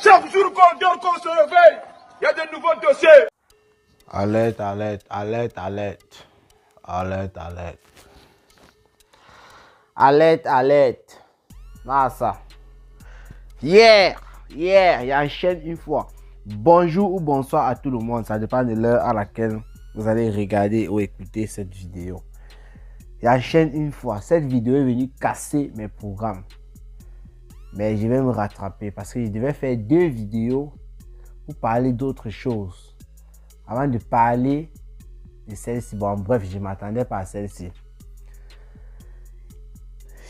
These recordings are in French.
Chaque jour qu'on dort, qu'on se réveille, il y a de nouveaux dossiers. Alerte, alerte, alerte, alerte. Alerte, alerte. Alerte, alerte. Massa. Hier, il y a une chaîne une fois. Bonjour ou bonsoir à tout le monde. Ça dépend de l'heure à laquelle vous allez regarder ou écouter cette vidéo. Il y a une chaîne une fois. Cette vidéo est venue casser mes programmes. Mais je vais me rattraper parce que je devais faire 2 vidéos pour parler d'autres choses. Avant de parler de celle-ci. Bon, bref, je ne m'attendais pas à celle-ci.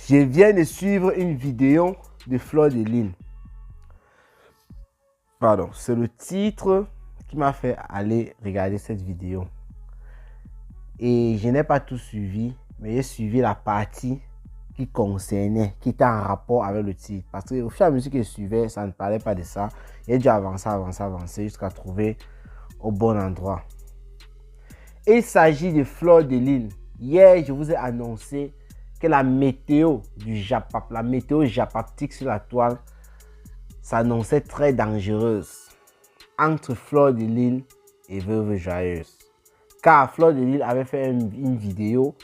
Je viens de suivre une vidéo de Fleur de Lys. Pardon, c'est le titre qui m'a fait aller regarder cette vidéo. Et je n'ai pas tout suivi, mais j'ai suivi la partie qui concernait, qui était en rapport avec le titre. Parce qu'au fur et à mesure que je suivais, ça ne parlait pas de ça. J'ai dû avancer jusqu'à trouver au bon endroit. Il s'agit de Fleur de Lys. Hier, je vous ai annoncé que la météo du Japap, la météo japaptique sur la toile, s'annonçait très dangereuse entre Fleur de Lys et Veuve Joyeuse. Car Fleur de Lys avait fait une vidéo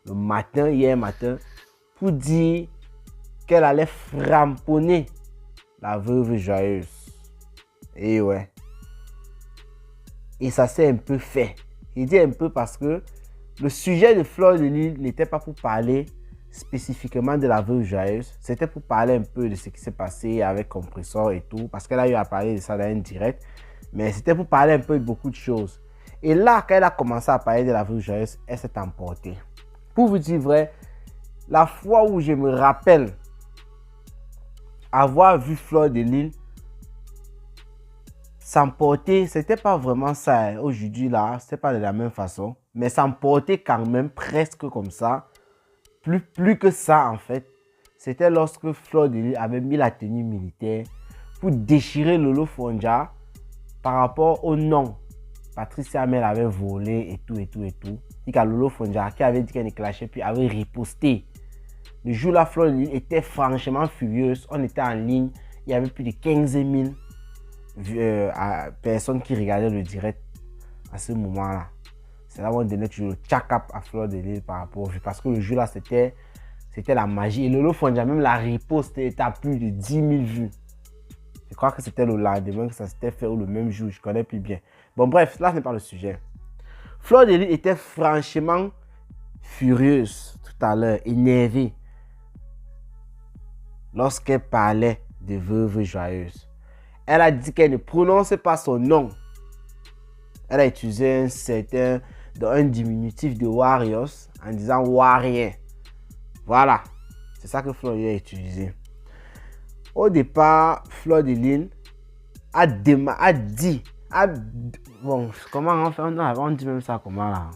le matin, hier matin, pour dire qu'elle allait framponner la Veuve Joyeuse. Et ouais. Et ça s'est un peu fait. Je dis un peu parce que le sujet de Fleur de Lys n'était pas pour parler spécifiquement de la Veuve Joyeuse. C'était pour parler un peu de ce qui s'est passé avec Compressor et tout. Parce qu'elle a eu à parler de ça dans un direct. Mais c'était pour parler un peu de beaucoup de choses. Et là, quand elle a commencé à parler de la Veuve Joyeuse, elle s'est emportée. Pour vous dire vrai, la fois où je me rappelle avoir vu Fleur de Lys s'emporter, c'était pas vraiment ça. Aujourd'hui là, c'était pas de la même façon. Mais s'emporter quand même presque comme ça. Plus que ça en fait. C'était lorsque Fleur de Lys avait mis la tenue militaire pour déchirer Lolo Fonja par rapport au nom. Patricia Amel avait volé et tout. Et qu'à Lolo Fonja qui avait dit qu'elle ne clashait puis avait riposté. Le jour-là, Fleur de Lys était franchement furieuse. On était en ligne. Il y avait plus de 15 000 personnes qui regardaient le direct à ce moment-là. C'est là où on donnait toujours le check-up à Fleur de Lys par rapport au jeu. Parce que le jeu là, c'était la magie. Et Lolo Fonja, même la riposte était à plus de 10 000 vues. Je crois que c'était le lendemain que ça s'était fait ou le même jour. Je connais plus bien. Bon, bref, là, ce n'est pas le sujet. Fleur de Lys était franchement furieuse tout à l'heure, énervée, lorsqu'elle parlait de Veuve Joyeuse. Elle a dit qu'elle ne prononçait pas son nom. Elle a utilisé un diminutif de Warriors en disant Warrior. Voilà, c'est ça que Fleur de Lys a utilisé. Au départ, Fleur de Lys a dit, bon, comment on fait? On dit même ça comment là?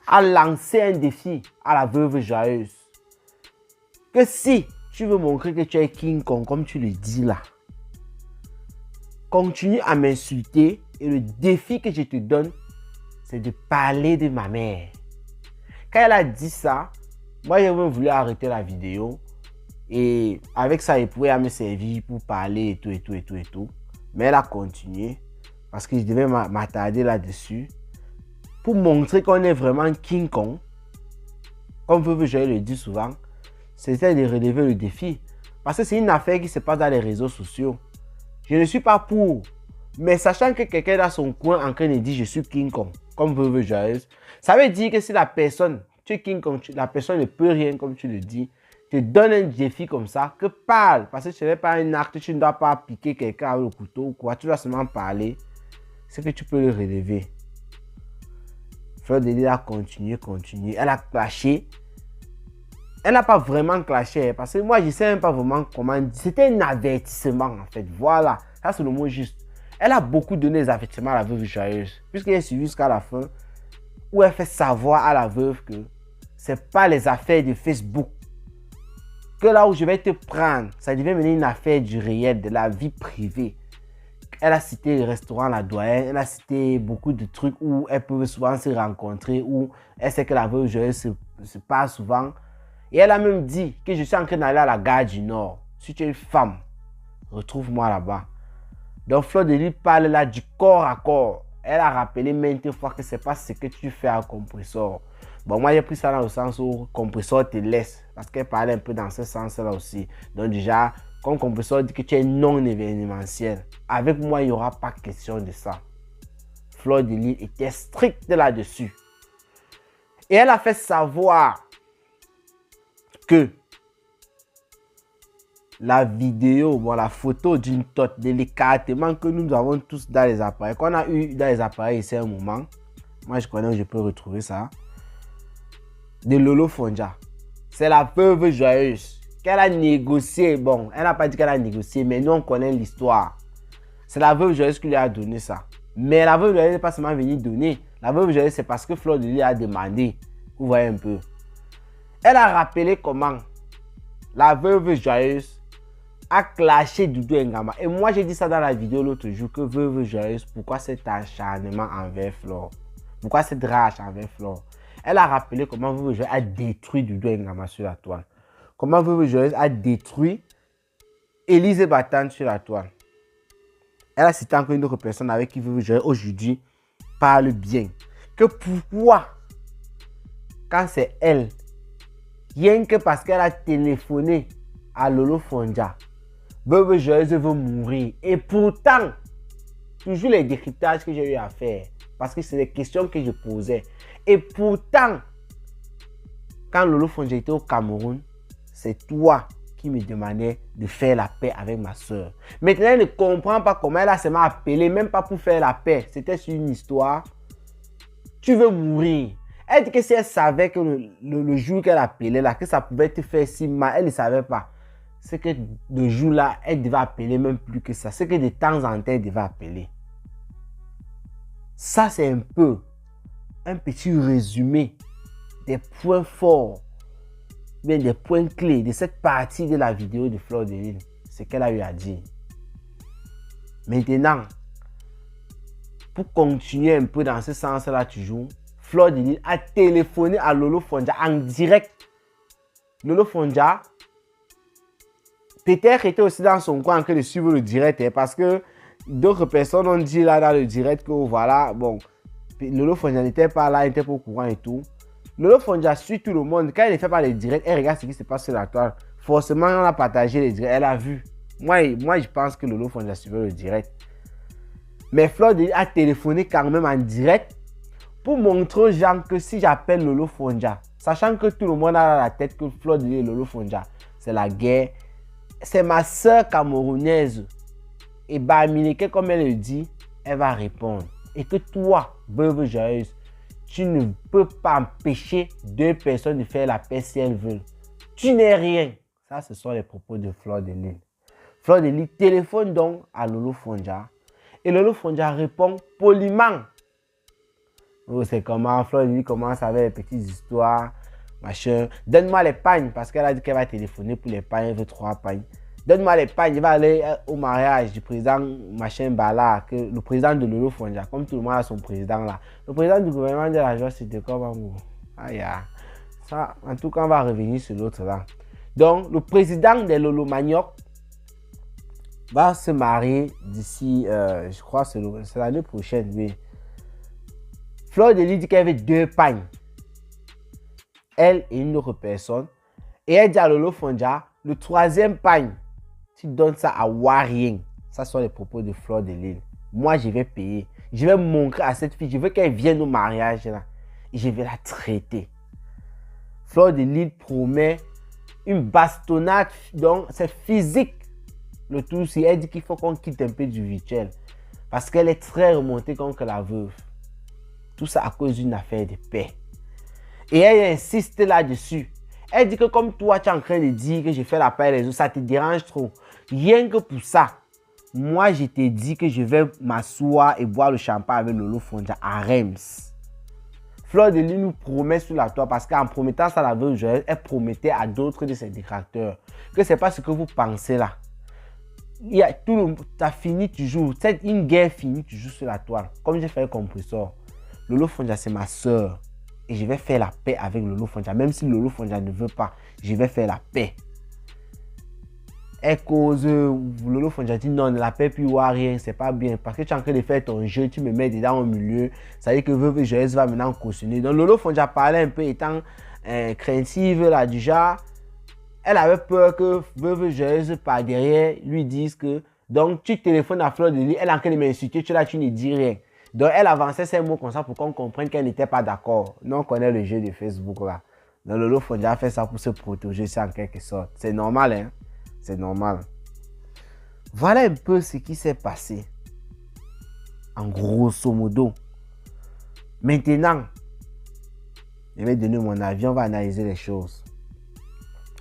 A lancé un défi à la Veuve Joyeuse. Que si tu veux montrer que tu es King Kong, comme tu le dis là, continue à m'insulter et le défi que je te donne, c'est de parler de ma mère. Quand elle a dit ça, moi j'ai même voulu arrêter la vidéo et avec ça, elle pouvait me servir pour parler et tout. Mais elle a continué parce que je devais m'attarder là-dessus pour montrer qu'on est vraiment King Kong. Comme Veuve Joyeuse le dit souvent, c'était de relever le défi. Parce que c'est une affaire qui se passe dans les réseaux sociaux. Je ne suis pas pour. Mais sachant que quelqu'un dans son coin en train de dire je suis King Kong, comme Veuve Joyeuse, ça veut dire que si la personne, tu es King Kong, la personne ne peut rien comme tu le dis, te donne un défi comme ça, que parle. Parce que ce n'est pas un acte, tu ne dois pas piquer quelqu'un avec le couteau ou quoi, tu dois seulement parler. C'est que tu peux le relever. Fleur de Lys a continué. Elle a clashé. Elle n'a pas vraiment clashé parce que moi je ne sais même pas vraiment comment dire. C'était un avertissement en fait. Voilà, ça c'est le mot juste. Elle a beaucoup donné des avertissements à la Veuve Joyeuse puisqu'elle est suivie jusqu'à la fin où elle fait savoir à la veuve que ce n'est pas les affaires de Facebook. Que là où je vais te prendre, ça devait mener une affaire du réel, de la vie privée. Elle a cité le restaurant La Doyenne, elle a cité beaucoup de trucs où elles peuvent souvent se rencontrer, où elle sait que la Veuve Joyeuse se passe souvent. Et elle a même dit que je suis en train d'aller à la gare du Nord. Si tu es une femme, retrouve-moi là-bas. Donc Fleur de Lys parle là du corps à corps. Elle a rappelé maintes fois que c'est pas ce que tu fais à Compressor. Bon, moi j'ai pris ça dans le sens où Compressor te laisse. Parce qu'elle parlait un peu dans ce sens-là aussi. Donc déjà, comme Compressor dit que tu es non événementiel, avec moi il n'y aura pas question de ça. Fleur de Lys était stricte là-dessus. Et elle a fait savoir que la vidéo, bon, la photo d'une tote, de l'écartement que nous avons tous dans les appareils, qu'on a eu dans les appareils ici à un moment, moi je connais où je peux retrouver ça, de Lolo Fonja. C'est la veuve joyeuse qu'elle a négocié. Bon, elle n'a pas dit qu'elle a négocié, mais nous on connaît l'histoire. C'est la veuve joyeuse qui lui a donné ça. Mais la veuve joyeuse n'est pas seulement venue donner. La veuve joyeuse, c'est parce que Fleur de Lys a demandé. Vous voyez un peu. Elle a rappelé comment la veuve joyeuse a clashé Doudou Ngama. Et moi, j'ai dit ça dans la vidéo l'autre jour, que veuve joyeuse, pourquoi cet acharnement envers Fleur? Pourquoi cette rage envers Fleur? Elle a rappelé comment veuve joyeuse a détruit Doudou Ngama sur la toile. Comment veuve joyeuse a détruit Élise Batane sur la toile. Elle a cité encore une autre personne avec qui veuve joyeuse aujourd'hui parle bien. Que pourquoi, quand c'est elle, rien que parce qu'elle a téléphoné à Lolo Fonja, veuve joyeuse veut mourir. Et pourtant, toujours les décryptages que j'ai eu à faire, parce que c'est des questions que je posais. Et pourtant, quand Lolo Fonja était au Cameroun, c'est toi qui me demandais de faire la paix avec ma soeur. Maintenant, elle ne comprend pas comment elle a seulement appelé, même pas pour faire la paix. C'était sur une histoire. Tu veux mourir. Elle dit que si elle savait que le jour qu'elle appelait là, que ça pouvait te faire si mal, elle ne savait pas. C'est que le jour-là, elle devait appeler même plus que ça. C'est que de temps en temps, elle devait appeler. Ça, c'est un peu un petit résumé des points forts, bien des points clés de cette partie de la vidéo de Fleur de Lys. C'est ce qu'elle a eu à dire. Maintenant, pour continuer un peu dans ce sens-là toujours, Fleur de Lys a téléphoné à Lolo Fonja en direct. Lolo Fonja peut-être était aussi dans son coin en train de suivre le direct, parce que d'autres personnes ont dit là dans le direct que voilà, bon, Lolo Fonja n'était pas là, il n'était pas au courant et tout. Lolo Fonja suit tout le monde. Quand il ne fait pas les directs, elle regarde ce qui se passe sur la toile. Forcément, on a partagé les directs, elle a vu. Moi, je pense que Lolo Fonja suivait le direct. Mais Fleur de Lys a téléphoné quand même en direct pour montrer aux gens que si j'appelle Lolo Fonja, sachant que tout le monde a dans la tête que Fleur de Lys et Lolo Fonja, c'est la guerre. C'est ma soeur camerounaise. Et Bamileke, comme elle le dit, elle va répondre. Et que toi, veuve joyeuse, tu ne peux pas empêcher deux personnes de faire la paix si elles veulent. Tu n'es rien. Ça, ce sont les propos de Fleur de Lys. Fleur de Lys téléphone donc à Lolo Fonja. Et Lolo Fonja répond poliment. Oh, c'est comment Fleur de Lys commence avec les petites histoires. Machin. Donne-moi les pagnes, parce qu'elle a dit qu'elle va téléphoner pour les pagnes, elle veut 3 pagnes. Donne-moi les pagnes, il va aller au mariage du président Machin Bala, que le président de Lolo Fonja, comme tout le monde a son président là. Le président du gouvernement de la joie, c'était comment? Aïe, ça, en tout cas, on va revenir sur l'autre là. Donc, le président de Lolo Manioc va se marier d'ici, je crois, c'est l'année prochaine, oui. Fleur de Lys dit qu'elle avait 2 pagnes. Elle et une autre personne. Et elle dit à Lolo Fonja, le 3e pagne, tu donnes ça à Warien. Ça sont les propos de Fleur de Lys. Moi, je vais payer. Je vais montrer à cette fille, je veux qu'elle vienne au mariage là. Et je vais la traiter. Fleur de Lys promet une bastonnade, donc c'est physique. Le tout, c'est elle dit qu'il faut qu'on quitte un peu du virtuel. Parce qu'elle est très remontée contre la veuve. Tout ça à cause d'une affaire de paix. Et elle insiste là-dessus. Elle dit que comme toi, tu es en train de dire que je fais la paix les autres, ça te dérange trop. Rien que pour ça, moi, je t'ai dit que je vais m'asseoir et boire le champagne avec Lolo Fonja à Reims. Fleur de Lys nous promet sur la toile, parce qu'en promettant ça à la veuve joyeuse, elle promettait à d'autres de ses détracteurs que ce n'est pas ce que vous pensez là. Il y a tout le, ça finit toujours. Une guerre finit toujours sur la toile. Comme j'ai fait un compresseur. Lolo Fonja, c'est ma soeur. Et je vais faire la paix avec Lolo Fonja. Même si Lolo Fonja ne veut pas, je vais faire la paix. elle cause, Lolo Fonja dit non, ne l'appelle plus ou rien, c'est pas bien. Parce que tu es en train de faire ton jeu, tu me mets dedans au milieu. Ça veut dire que Veuve Joyeuse va maintenant cautionner. Donc Lolo Fonja parlait un peu étant craintive là, du genre. Elle avait peur que Veuve Joyeuse par derrière lui dise que donc tu téléphones à Fleur de Lys, elle est en train de m'insulter, tu ne dis rien. Donc elle avançait ces mots comme ça pour qu'on comprenne qu'elle n'était pas d'accord. Nous on connaît le jeu de Facebook là. Donc Lolo Fonja a fait ça pour se protéger, c'est en quelque sorte. C'est normal, hein. C'est normal. Voilà un peu ce qui s'est passé. En grosso modo. Maintenant, je vais donner mon avis, on va analyser les choses.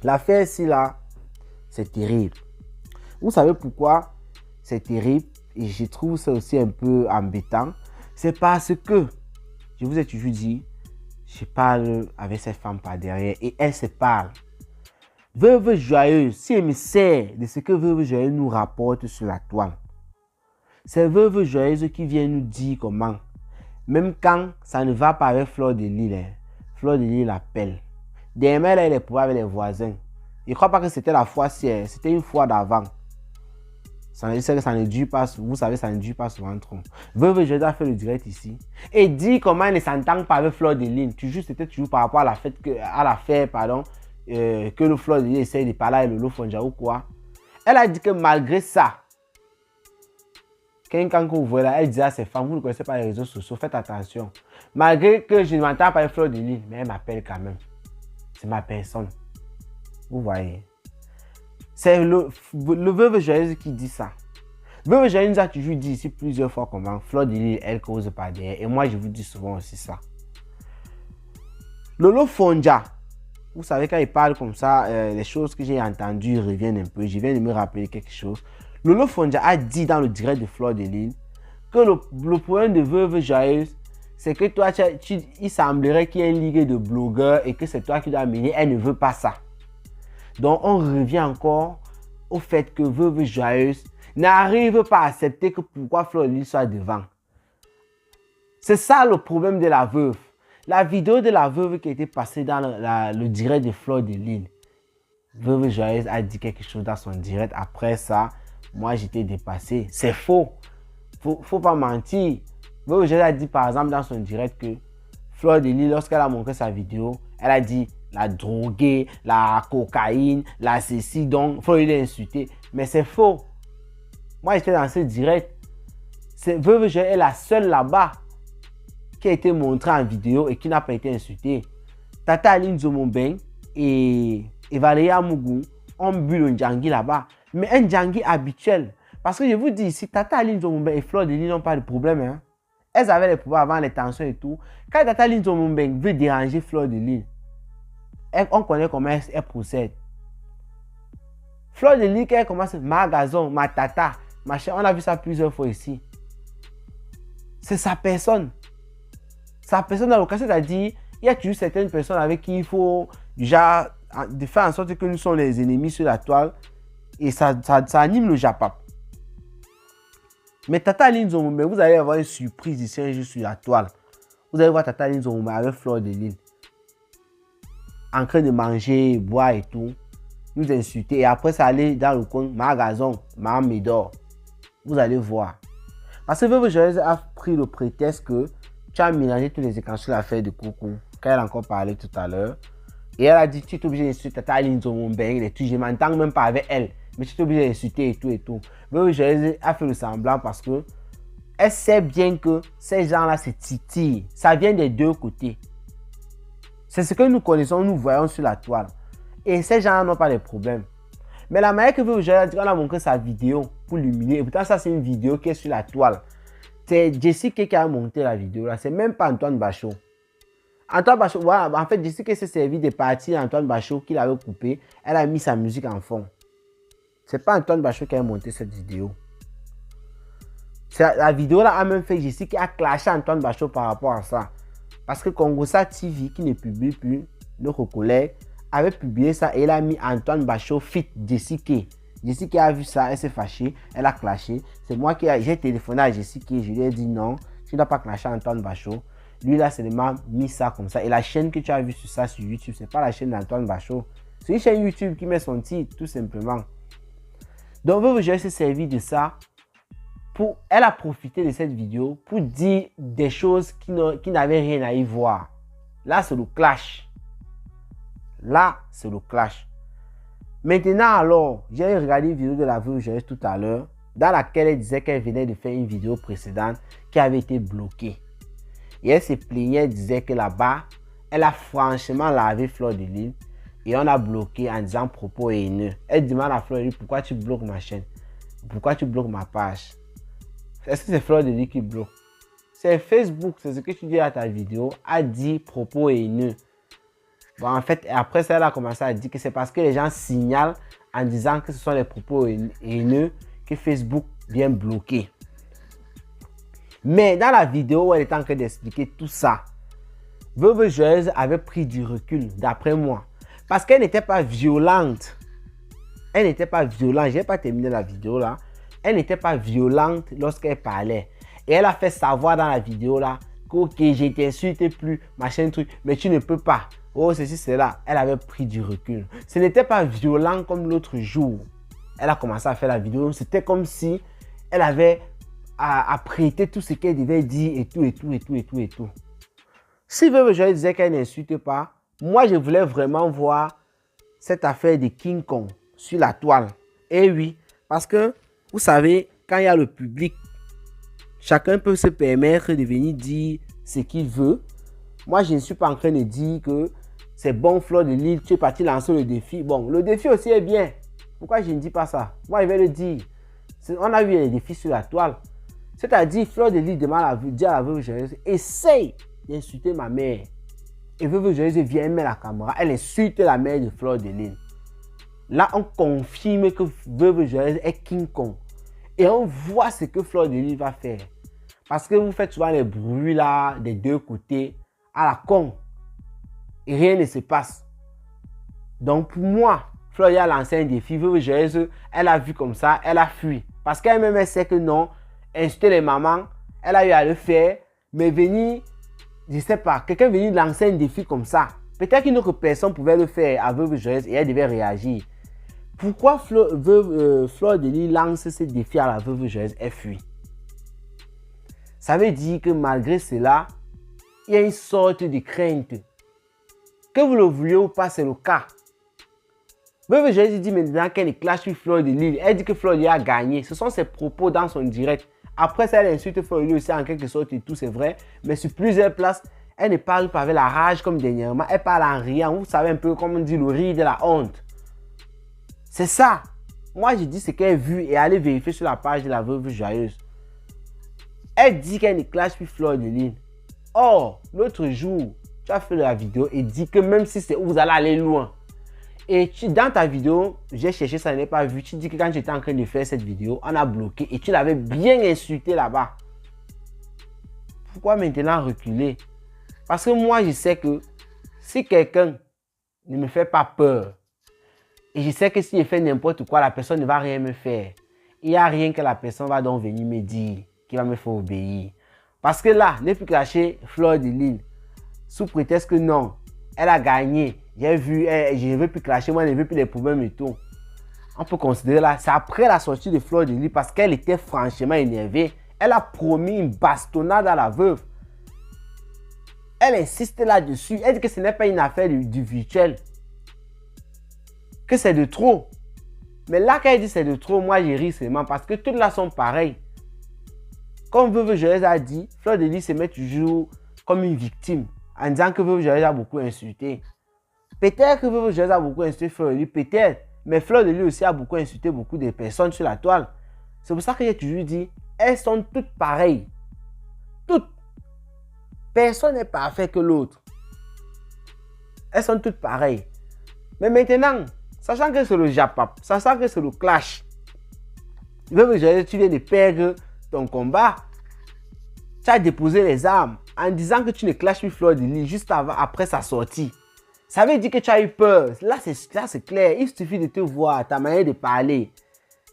L'affaire ici là, c'est terrible. Vous savez pourquoi c'est terrible et je trouve ça aussi un peu embêtant. C'est parce que, je vous ai toujours dit, je parle avec cette femme par derrière et elle se parle. Veuve Joyeuse, si elle me sert de ce que Veuve Joyeuse nous rapporte sur la toile, c'est Veuve Joyeuse qui vient nous dire comment, même quand ça ne va pas avec Fleur de Lys, Fleur de Lys l'appelle. Demain, elle est pour avec les voisins. Je ne crois pas que c'était la fois ci, c'était une fois d'avant. Ça ne dure pas, vous savez, ça ne dure pas souvent trop. Veuve Joyeuse a fait le direct ici et dit comment elle ne s'entend pas avec Fleur de Lys. C'était toujours par rapport à l'affaire, que le Fleur de Lys essaye de parler avec Lolo Fonja ou quoi. Elle a dit que malgré ça, quand vous voyez là, elle dit à ses femmes, vous ne connaissez pas les réseaux sociaux, faites attention. Malgré que je ne m'entends pas avec Fleur de Lys, mais elle m'appelle quand même. C'est ma personne. Vous voyez. C'est le Veuve Joyeuse qui dit ça. Veuve Joyeuse nous a toujours dit ici plusieurs fois comment Fleur de Lys, elle cause pas derrière. Et moi, je vous dis souvent aussi ça. Lolo Fonja, vous savez, quand il parle comme ça, les choses que j'ai entendues reviennent un peu. Je viens de me rappeler quelque chose. Lolo Fonja a dit dans le direct de Fleur de Lys que le problème de Veuve Joyeuse, c'est que toi, il semblerait qu'il y ait une ligue de blogueurs et que c'est toi qui dois mener. Elle ne veut pas ça. Donc, on revient encore au fait que Veuve Joyeuse n'arrive pas à accepter que pourquoi Fleur de Lys soit devant. C'est ça le problème de la veuve. La vidéo de la veuve qui a été passée dans le direct de Fleur de Lys. Veuve Joyeuse a dit quelque chose dans son direct. Après ça, moi j'étais dépassé. C'est faux. Faut pas mentir. Veuve Joyeuse a dit par exemple dans son direct que Fleur de Lys, lorsqu'elle a montré sa vidéo, elle a dit la droguée, la cocaïne, la ceci, donc Fleur de Lys l'a insulté. Mais c'est faux. Moi j'étais dans ce direct. Veuve Joyeuse est la seule là-bas qui a été montrée en vidéo et qui n'a pas été insultée. Tata Aline Nzomo-Mbengue et Valérie Amougou ont bu le Ndjangi là-bas. Mais un Ndjangi habituel. Parce que je vous dis ici, Tata Aline Nzomo-Mbengue et Fleur de Lys n'ont pas de problème. Hein. Elles avaient les problèmes avant les tensions et tout. Quand Tata Aline Nzomo-Mbengue veut déranger Fleur de Lys, on connaît comment elle procède. Fleur de Lys, quand elle commence, ma gazon, ma tata, machin, on a vu ça plusieurs fois ici. C'est sa personne. Sa personne dans le cas, c'est-à-dire, il y a toujours certaines personnes avec qui il faut déjà de faire en sorte que nous sommes les ennemis sur la toile et ça anime le Japap. Mais Tata Aline Nzomo-Mbengue, vous allez avoir une surprise ici un jour sur la toile. Vous allez voir Tata Aline Nzomo-Mbengue avec Fleur de Lys en train de manger, boire et tout, nous insulter et après ça aller dans le coin, ma gazon, ma médor. Vous allez voir. Parce que Veuve Joyeuse a pris le prétexte que tu as mélangé tous les écrans sur l'affaire de Coucou, quand elle a encore parlé tout à l'heure. Et elle a dit, tu es obligé d'insulter Tata Aline Nzomo-Mbengue, je ne m'entends même pas avec elle, mais tu es obligé d'insulter et tout et tout. Veuve Joyeuse a fait le semblant parce que elle sait bien que ces gens-là se titillent. Ça vient des deux côtés. C'est ce que nous connaissons, nous voyons sur la toile. Et ces gens-là n'ont pas de problème. Mais la manière que Veuve Joyeuse a montré sa vidéo pour l'humilier, et pourtant ça c'est une vidéo qui est sur la toile. C'est Jessica qui a monté la vidéo là, c'est même pas Antoine Bachot. Antoine Bachot, voilà, en fait Jessica s'est servi des parties d'Antoine Bachot qu'il avait coupé. Elle a mis sa musique en fond. C'est pas Antoine Bachot qui a monté cette vidéo. La vidéo là a même fait Jessica qui a clashé Antoine Bachot par rapport à ça. Parce que Congosa TV qui ne publie plus, notre collègue, avait publié ça et elle a mis Antoine Bachot fit Jessica. Jessica a vu ça, elle s'est fâchée, elle a clashé. C'est moi qui j'ai téléphoné à Jessica, je lui ai dit non, tu n'as pas clashé Antoine Bachot. Lui là, c'est seulement mis ça comme ça. Et la chaîne que tu as vu sur ça sur YouTube, c'est pas la chaîne d'Antoine Bachot. C'est une chaîne YouTube qui met son titre, tout simplement. Donc, Veuve Joyeuse s'est servi de ça. Elle a profité de cette vidéo pour dire des choses qui n'avaient rien à y voir. Là, c'est le clash. Là, c'est le clash. Maintenant, alors, j'ai regardé une vidéo de la Veuve Joyeuse tout à l'heure, dans laquelle elle disait qu'elle venait de faire une vidéo précédente qui avait été bloquée. Et elle se plaignait, elle disait que là-bas, elle a franchement lavé Fleur de Lys et on a bloqué en disant propos haineux. Elle demande à Fleur de Lys, pourquoi tu bloques ma chaîne? Pourquoi tu bloques ma page? Est-ce que c'est Fleur de Lys qui bloque? C'est Facebook, c'est ce que tu dis à ta vidéo, a dit propos haineux. Bon, en fait, après ça, elle a commencé à dire que c'est parce que les gens signalent en disant que ce sont les propos haineux que Facebook vient bloquer. Mais dans la vidéo où elle était en train d'expliquer tout ça, Veuve Joyeuse avait pris du recul, d'après moi. Parce qu'elle n'était pas violente. Elle n'était pas violente. Je n'ai pas terminé la vidéo là. Elle n'était pas violente lorsqu'elle parlait. Et elle a fait savoir dans la vidéo là que ok, je t'insulte plus, machin truc, mais tu ne peux pas. Oh, ceci, cela. Elle avait pris du recul. Ce n'était pas violent comme l'autre jour. Elle a commencé à faire la vidéo. C'était comme si elle avait apprêté tout ce qu'elle devait dire et tout, et tout, et tout, et tout, et tout. Si Veuve Joyeuse disait qu'elle n'insulte pas, moi, je voulais vraiment voir cette affaire de King Kong sur la toile. Et oui, parce que, vous savez, quand il y a le public, chacun peut se permettre de venir dire ce qu'il veut. Moi, je ne suis pas en train de dire que c'est bon, Fleur de Lys, tu es parti lancer le défi. Bon, le défi aussi est bien. Pourquoi je ne dis pas ça? Moi, je vais le dire. On a vu les défis sur la toile. C'est-à-dire, Fleur de Lys demande à la Veuve Joyeuse, essaye d'insulter ma mère. Et Veuve Joyeuse vient mettre la caméra. Elle insulte la mère de Fleur de Lys. Là, on confirme que Veuve Joyeuse est King Kong. Et on voit ce que Fleur de Lys va faire. Parce que vous faites souvent les bruits là, des deux côtés, à la con. Et rien ne se passe. Donc pour moi, Fleur a lancé un défi. Veuve Joyeuse, elle a vu comme ça, elle a fui. Parce qu'elle-même, elle sait que non, insulter les mamans, elle a eu à le faire. Mais venir, je ne sais pas, quelqu'un venir lancer un défi comme ça. Peut-être qu'une autre personne pouvait le faire à Veuve Joyeuse et elle devait réagir. Pourquoi Fleur de Lys lance ce défi à la Veuve Joyeuse? Elle fuit. Ça veut dire que malgré cela, il y a une sorte de crainte. Que vous le vouliez ou pas, c'est le cas. Veuve Joyeuse dit maintenant qu'elle clash sur Fleur de Lys. Elle dit que Fleur de Lys a gagné. Ce sont ses propos dans son direct. Après ça, elle insulte Fleur de Lys aussi en quelque sorte et tout, c'est vrai. Mais sur plusieurs places, elle ne parle pas avec la rage comme dernièrement. Elle parle en riant. Vous savez un peu comme on dit le rire de la honte. C'est ça. Moi, je dis ce qu'elle a vu et allez vérifier sur la page de la Veuve Joyeuse. Elle dit qu'elle ne clash sur Fleur de Lys. Or, l'autre jour, tu as fait la vidéo et dit que même si c'est où vous allez aller loin. Et dans ta vidéo, j'ai cherché, ça n'est pas vu. Tu dis que quand j'étais en train de faire cette vidéo, on a bloqué et tu l'avais bien insulté là-bas. Pourquoi maintenant reculer? Parce que moi, je sais que si quelqu'un ne me fait pas peur, et je sais que si je fais n'importe quoi, la personne ne va rien me faire. Il n'y a rien que la personne va donc venir me dire qui va me faire obéir. Parce que là, ne plus clasher Fleur de Lys sous prétexte que non, elle a gagné. J'ai vu, je ne veux plus clasher, moi je ne veux plus les problèmes et tout. On peut considérer là, c'est après la sortie de Fleur de Lys parce qu'elle était franchement énervée. Elle a promis une bastonnade à la veuve. Elle insiste là-dessus. Elle dit que ce n'est pas une affaire du virtuel. Que c'est de trop. Mais là, quand elle dit c'est de trop, moi, je ris seulement parce que toutes là sont pareilles. Comme Veuve Joyeuse a dit, Fleur de Lys se met toujours comme une victime en disant que Veuve Joyeuse a beaucoup insulté. Peut-être que Veuve Joyeuse a beaucoup insulté Fleur de Lys, peut-être. Mais Fleur de Lys aussi a beaucoup insulté beaucoup de personnes sur la toile. C'est pour ça que j'ai toujours dit, elles sont toutes pareilles. Toutes. Personne n'est parfait que l'autre. Elles sont toutes pareilles. Mais maintenant, sachant que c'est le Japap, sachant que c'est le clash, Veuve Joyeuse, tu viens de perdre ton combat. Tu as déposé les armes en disant que tu ne clashes plus Fleur de Lys juste après sa sortie. Ça veut dire que tu as eu peur. Là, c'est clair. Il suffit de te voir, ta manière de parler.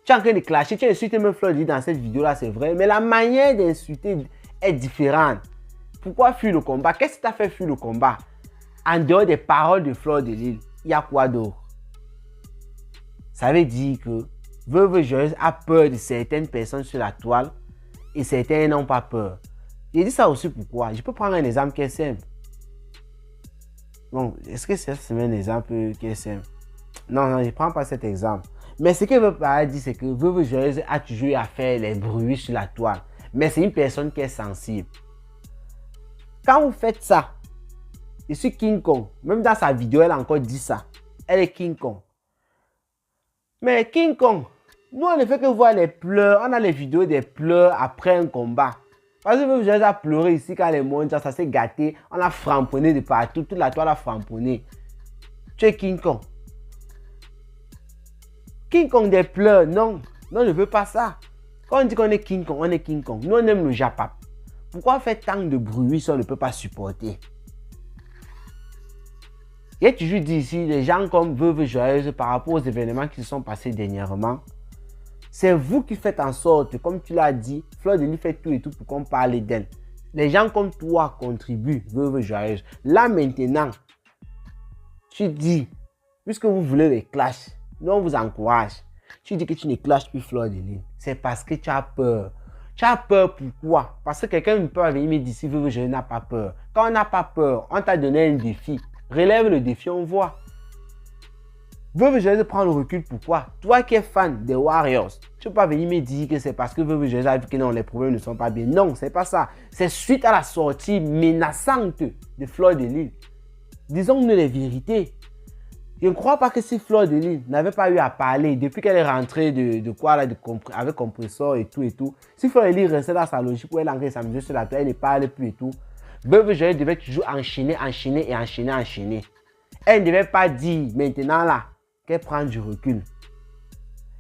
Tu es en train de clasher. Tu as insulté même Fleur de Lys dans cette vidéo-là, c'est vrai. Mais la manière d'insulter est différente. Pourquoi fuir le combat? Qu'est-ce qui t'a fait fuir le combat? En dehors des paroles de Fleur de Lys, il y a quoi d'autre? Ça veut dire que Veuve Joyeuse a peur de certaines personnes sur la toile et certains n'ont pas peur. J'ai dit ça aussi pourquoi. Je peux prendre un exemple qui est simple. Bon, est-ce que c'est un exemple qui est simple? Non, je ne prends pas cet exemple. Mais ce que veut dire, c'est que Veuve Joyeuse a toujours eu à faire les bruits sur la toile. Mais c'est une personne qui est sensible. Quand vous faites ça, je suis King Kong. Même dans sa vidéo, elle a encore dit ça. Elle est King Kong. Mais King Kong, nous on ne fait que voir les pleurs. On a les vidéos des pleurs après un combat. Parce que Veuve Joyeuse a pleuré ici quand les mondiaux, ça s'est gâté. On a framponné de partout. Toute la toile a framponné. Tu es King Kong. King Kong des pleurs, non. Non, je ne veux pas ça. Quand on dit qu'on est King Kong, on est King Kong. Nous, on aime le Japap. Pourquoi faire tant de bruit si on ne peut pas supporter? J'ai toujours dit ici, les gens comme Veuve Joyeuse, par rapport aux événements qui se sont passés dernièrement, c'est vous qui faites en sorte, comme tu l'as dit, Fleur de Lys fait tout et tout pour qu'on parle d'elle. Les gens comme toi contribuent, Veuve Joyeuse. Là maintenant, tu dis, puisque vous voulez les clashs, nous on vous encourage. Tu dis que tu ne clashes plus Fleur de Lys. C'est parce que tu as peur. Tu as peur pourquoi? Parce que quelqu'un ne peut pas venir me dire si Veuve Joyeuse n'a pas peur. Quand on n'a pas peur, on t'a donné un défi. Relève le défi, on voit. Veuve Joyeuse prend le recul, pourquoi? Toi qui es fan des Warriors, tu ne peux pas venir me dire que c'est parce que Veuve Joyeuse a vu que non, les problèmes ne sont pas bien. Non, c'est pas ça. C'est suite à la sortie menaçante de Fleur de Lys. Disons-nous les vérités. Je ne crois pas que si Fleur de Lys n'avait pas eu à parler depuis qu'elle est rentrée de quoi là, avec compresseur et tout, si Fleur de Lys restait dans sa logique où elle ancrait sa mesure sur la toile, elle ne parlait plus et tout, Veuve Joyeuse devait toujours enchaîner. Elle ne devait pas dire maintenant là qu'elle prend du recul.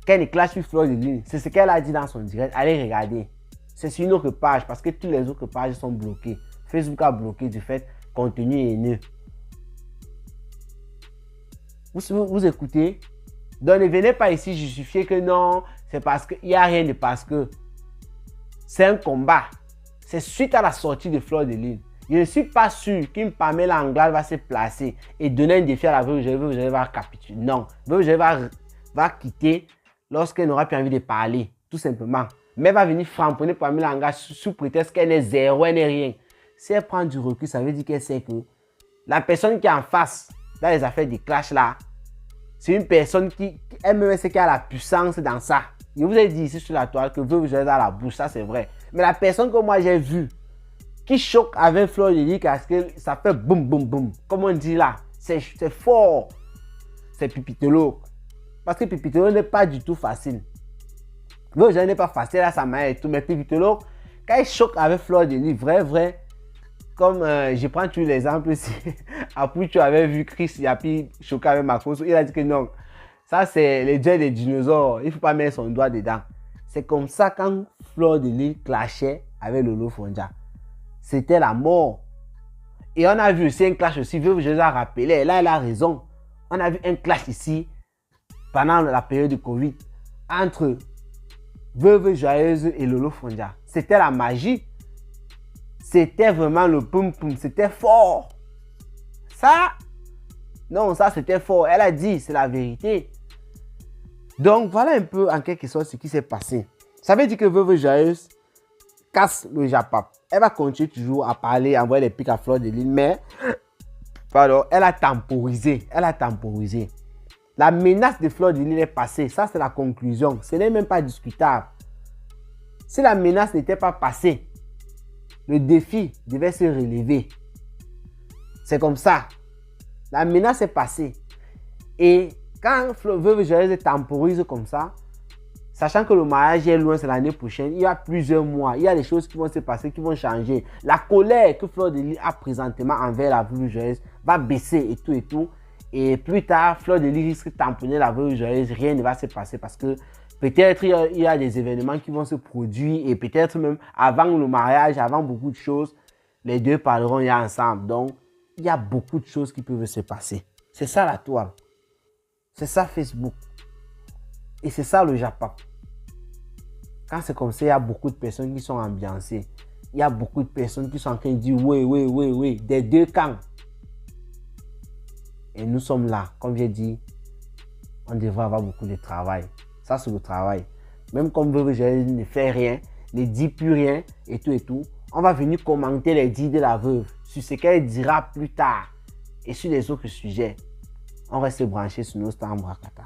Qu'elle ne clash plus Fleur de Lys. C'est ce qu'elle a dit dans son direct. Allez regarder. C'est sur une autre page parce que toutes les autres pages sont bloquées. Facebook a bloqué du fait contenu haineux. Vous écoutez? Donc ne venez pas ici justifier que non, c'est parce qu'il n'y a rien de parce que. C'est un combat. C'est suite à la sortie de Fleur de Lys. Je ne suis pas sûr qu'une Pamela Anglade va se placer et donner un défi à la Veuve Joyeuse. Veuve Joyeuse va capituler. Non. Veuve Joyeuse va quitter lorsqu'elle n'aura plus envie de parler. Tout simplement. Mais elle va venir framponner Pamela Anglade sous prétexte qu'elle est zéro, elle n'est rien. Si elle prend du recul, ça veut dire qu'elle sait que la personne qui est en face, dans les affaires des clashs là, c'est une personne qui elle-même sait qu'elle a la puissance dans ça. Je vous ai dit ici sur la toile que Veuve Joyeuse a la bouche, ça c'est vrai. Mais la personne que moi j'ai vue, qui choque avec Fleur de Lys parce que ça fait boum boum boum. Comme on dit là, c'est fort. C'est Pipitelo. Parce que Pipitelo n'est pas du tout facile. Veuve Joyeuse n'est pas facile à sa main et tout, mais Pipitelo, quand il choque avec Fleur de Lys, vrai, comme je prends toujours l'exemple ici, après tu avais vu Chris Yapi choquer avec Makoso, il a dit que non, ça c'est les dieux des dinosaures, il ne faut pas mettre son doigt dedans. C'est comme ça quand Fleur de Lys clashait avec Lolo Fonja. C'était la mort. Et on a vu aussi un clash aussi, Veuve Joyeuse a rappelé, là elle a raison. On a vu un clash ici, pendant la période de Covid, entre Veuve Joyeuse et Lolo Fonja. C'était la magie. C'était vraiment le poum poum, c'était fort. Ça, non, ça c'était fort. Elle a dit, c'est la vérité. Donc voilà un peu en quelque sorte ce qui s'est passé. Ça veut dire que Veuve Joyeuse casse le Japap. Elle va continuer toujours à parler, à envoyer des pics à Fleur de Lys, mais pardon, elle a temporisé. La menace de Fleur de Lys est passée. Ça, c'est la conclusion. Ce n'est même pas discutable. Si la menace n'était pas passée, le défi devait se relever. C'est comme ça. La menace est passée. Et quand Veuve Joyeuse temporise comme ça, sachant que le mariage est loin, c'est l'année prochaine, il y a plusieurs mois, il y a des choses qui vont se passer, qui vont changer. La colère que Fleur de Lys a présentement envers la Veuve Joyeuse va baisser et tout. Et plus tard, Fleur de Lys risque de tamponner la Veuve Joyeuse, rien ne va se passer parce que peut-être il y a des événements qui vont se produire et peut-être même avant le mariage, avant beaucoup de choses, les deux parleront ensemble. Donc, il y a beaucoup de choses qui peuvent se passer. C'est ça la toile. C'est ça Facebook. Et c'est ça le Japon. Quand c'est comme ça, il y a beaucoup de personnes qui sont ambiancées. Il y a beaucoup de personnes qui sont en train de dire oui, des deux camps. Et nous sommes là, comme j'ai dit, on devrait avoir beaucoup de travail. Ça, c'est le travail. Même comme veuve Joyeuse ne fait rien, ne dit plus rien et tout, on va venir commenter les dires de la veuve sur ce qu'elle dira plus tard et sur les autres sujets. On reste branché sur nos stands Mbrakata.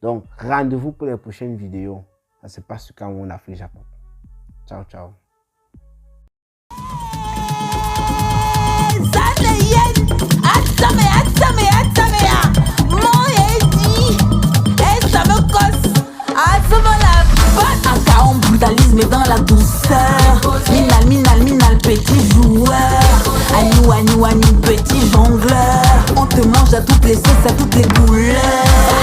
Donc, rendez-vous pour les prochaines vidéos. Ça se passe sur Cameroun, Afrique, Japon. Ciao, ciao. Brutalisme dans la douceur. Minal, petit joueur. Agnou, petit jongleur. On te mange à toutes les sauces, à toutes les couleurs.